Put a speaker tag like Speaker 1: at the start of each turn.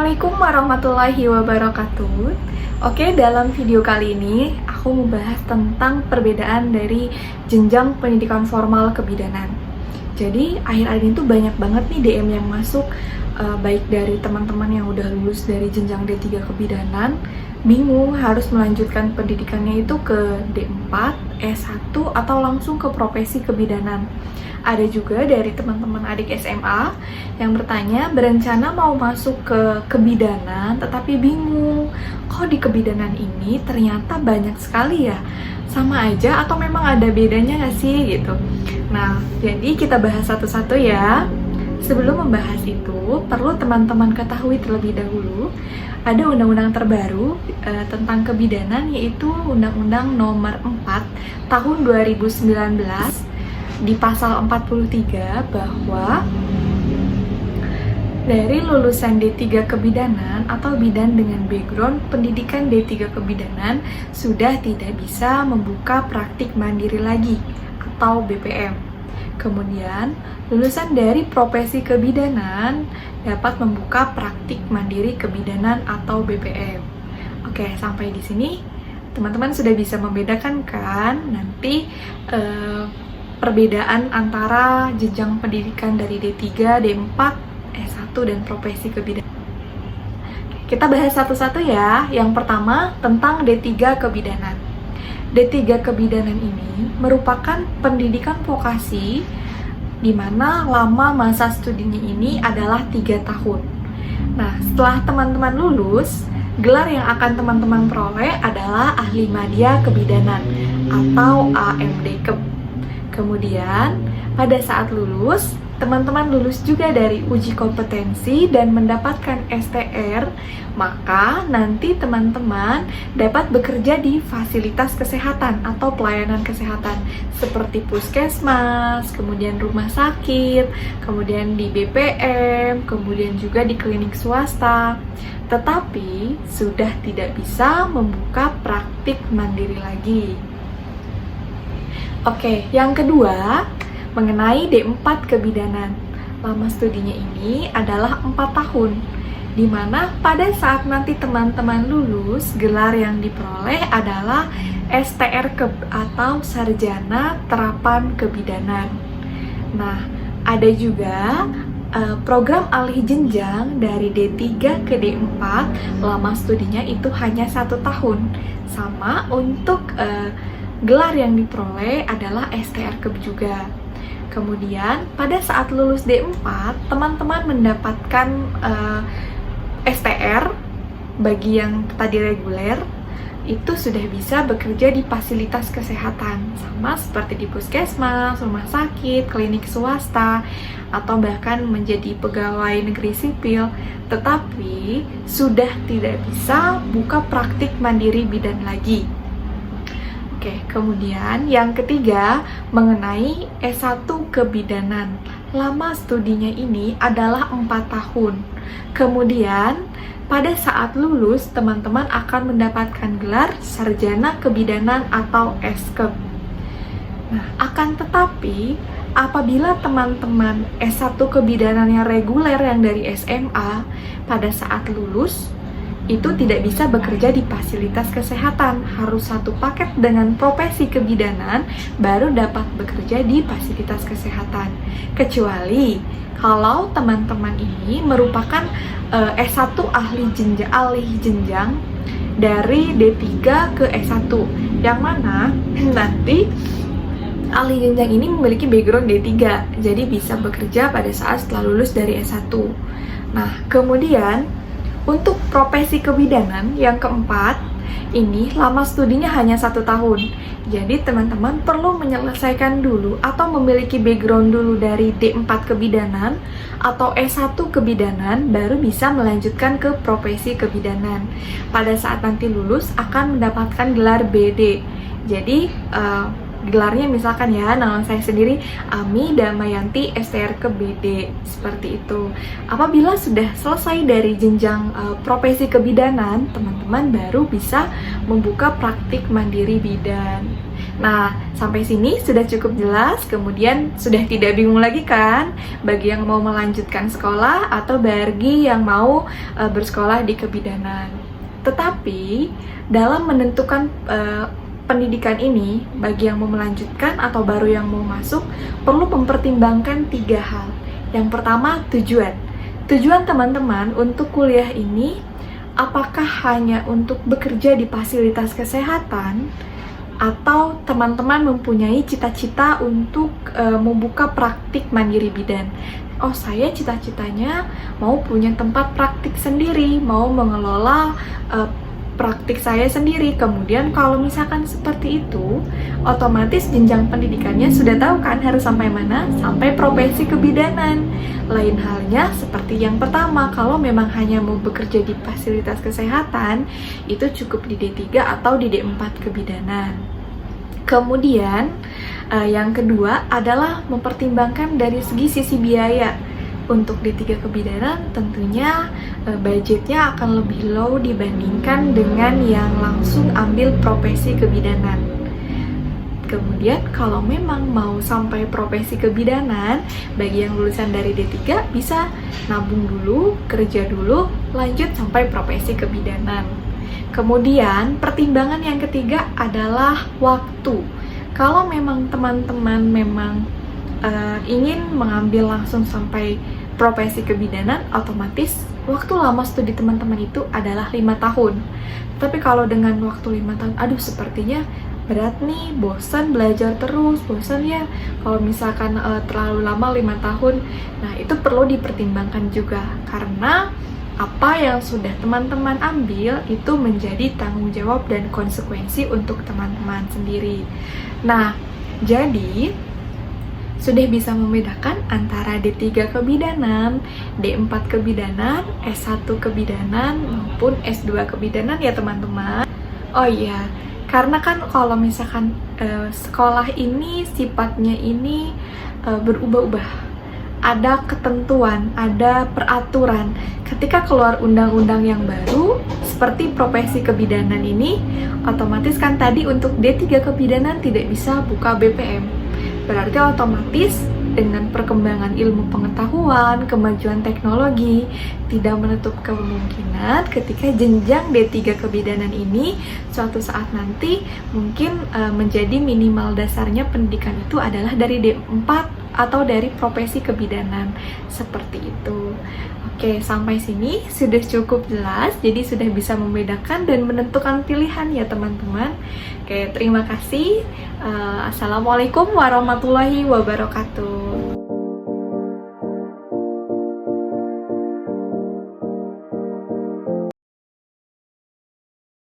Speaker 1: Assalamualaikum warahmatullahi wabarakatuh. Oke, dalam video kali ini aku membahas tentang perbedaan dari jenjang pendidikan formal kebidanan. Jadi akhir-akhir ini tuh banyak banget nih DM yang masuk, baik dari teman-teman yang udah lulus dari jenjang D3 kebidanan, bingung harus melanjutkan pendidikannya itu ke D4, S1, atau langsung ke profesi kebidanan. Ada juga dari teman-teman adik SMA yang bertanya berencana mau masuk ke kebidanan tetapi bingung, kok di kebidanan ini ternyata banyak sekali ya, sama aja atau memang ada bedanya nggak sih gitu. Nah, jadi kita bahas satu-satu ya. Sebelum membahas itu, perlu teman-teman ketahui terlebih dahulu ada undang-undang terbaru tentang kebidanan, yaitu Undang-Undang Nomor 4 Tahun 2019 di pasal 43 bahwa dari lulusan D3 kebidanan atau bidan dengan background pendidikan D3 kebidanan sudah tidak bisa membuka praktik mandiri lagi atau BPM. Kemudian, lulusan dari profesi kebidanan dapat membuka praktik mandiri kebidanan atau BPM. Oke, sampai di sini teman-teman sudah bisa membedakan kan nanti perbedaan antara jenjang pendidikan dari D3, D4, S1, dan profesi kebidanan. Kita bahas satu-satu ya. Yang pertama tentang D3 kebidanan. D3 kebidanan ini merupakan pendidikan vokasi di mana lama masa studinya ini adalah 3 tahun. Nah, setelah teman-teman lulus, gelar yang akan teman-teman peroleh adalah Ahli Madya Kebidanan atau AMD-Keb. Kemudian, pada saat lulus, teman-teman lulus juga dari uji kompetensi dan mendapatkan STR, maka nanti teman-teman dapat bekerja di fasilitas kesehatan atau pelayanan kesehatan seperti puskesmas, kemudian rumah sakit, kemudian di BPM, kemudian juga di klinik swasta. Tetapi sudah tidak bisa membuka praktik mandiri lagi. Oke, yang kedua mengenai D4 kebidanan. Lama studinya ini adalah 4 tahun, di mana pada saat nanti teman-teman lulus, gelar yang diperoleh adalah STR atau Sarjana Terapan Kebidanan. Nah, ada juga program alih jenjang dari D3 ke D4, lama studinya itu hanya 1 tahun. Sama untuk gelar yang diperoleh adalah STR-Keb juga. Kemudian, pada saat lulus D4, teman-teman mendapatkan STR bagi yang tadi reguler, itu sudah bisa bekerja di fasilitas kesehatan, sama seperti di puskesmas, rumah sakit, klinik swasta, atau bahkan menjadi pegawai negeri sipil, tetapi sudah tidak bisa buka praktik mandiri bidan lagi. Oke, kemudian yang ketiga mengenai S1 kebidanan. Lama studinya ini adalah 4 tahun. Kemudian pada saat lulus, teman-teman akan mendapatkan gelar Sarjana Kebidanan atau S-Keb. Nah, akan tetapi apabila teman-teman S1 kebidanan yang reguler yang dari SMA pada saat lulus itu tidak bisa bekerja di fasilitas kesehatan, harus satu paket dengan profesi kebidanan baru dapat bekerja di fasilitas kesehatan. Kecuali kalau teman-teman ini merupakan S1 alih jenjang dari D3 ke S1, yang mana nanti ahli jenjang ini memiliki background D3, jadi bisa bekerja pada saat setelah lulus dari S1. Nah, kemudian untuk profesi kebidanan yang keempat, ini lama studinya hanya 1 tahun. Jadi teman-teman perlu menyelesaikan dulu atau memiliki background dulu dari D4 kebidanan atau S1 kebidanan baru bisa melanjutkan ke profesi kebidanan. Pada saat nanti lulus akan mendapatkan gelar BD. Jadi gelarnya misalkan ya, nama saya sendiri Ami Damayanti STR-Keb BD, seperti itu. Apabila sudah selesai dari jenjang profesi kebidanan, teman-teman baru bisa membuka praktik mandiri bidan. Nah, sampai sini sudah cukup jelas, kemudian sudah tidak bingung lagi kan bagi yang mau melanjutkan sekolah atau bagi yang mau bersekolah di kebidanan. Tetapi dalam menentukan pendidikan ini, bagi yang mau melanjutkan atau baru yang mau masuk, perlu mempertimbangkan 3 hal. Yang pertama, tujuan. Tujuan teman-teman untuk kuliah ini apakah hanya untuk bekerja di fasilitas kesehatan, atau teman-teman mempunyai cita-cita untuk membuka praktik mandiri bidan. Oh, saya cita-citanya mau punya tempat praktik sendiri, mau mengelola praktik saya sendiri. Kemudian kalau misalkan seperti itu, otomatis jenjang pendidikannya sudah tahu kan harus sampai mana? Sampai profesi kebidanan. Lain halnya seperti yang pertama, kalau memang hanya mau bekerja di fasilitas kesehatan, itu cukup di D3 atau di D4 kebidanan. Kemudian yang kedua adalah mempertimbangkan dari sisi biaya. Untuk D3 kebidanan tentunya budgetnya akan lebih low dibandingkan dengan yang langsung ambil profesi kebidanan. Kemudian kalau memang mau sampai profesi kebidanan, bagi yang lulusan dari D3 bisa nabung dulu, kerja dulu, lanjut sampai profesi kebidanan. Kemudian pertimbangan yang ketiga adalah waktu. Kalau memang teman-teman ingin mengambil langsung sampai profesi kebidanan, otomatis waktu lama studi teman-teman itu adalah 5 tahun. Tapi kalau dengan waktu 5 tahun, aduh sepertinya berat nih, bosan belajar terus, bosan ya kalau misalkan terlalu lama 5 tahun. Nah, itu perlu dipertimbangkan juga, karena apa yang sudah teman-teman ambil itu menjadi tanggung jawab dan konsekuensi untuk teman-teman sendiri. Nah, jadi sudah bisa membedakan antara D3 kebidanan, D4 kebidanan, S1 kebidanan, maupun S2 kebidanan ya teman-teman. Oh iya, karena kan kalau misalkan sekolah ini sifatnya ini berubah-ubah. Ada ketentuan, ada peraturan. Ketika keluar undang-undang yang baru, seperti profesi kebidanan ini, otomatis kan tadi untuk D3 kebidanan tidak bisa buka BPM. Berarti otomatis dengan perkembangan ilmu pengetahuan, kemajuan teknologi, tidak menutup kemungkinan ketika jenjang D3 kebidanan ini suatu saat nanti mungkin menjadi minimal dasarnya pendidikan itu adalah dari D4 atau dari profesi kebidanan, seperti itu. Oke, sampai sini sudah cukup jelas, jadi sudah bisa membedakan dan menentukan pilihan ya teman-teman. Oke, terima kasih. Assalamualaikum warahmatullahi wabarakatuh.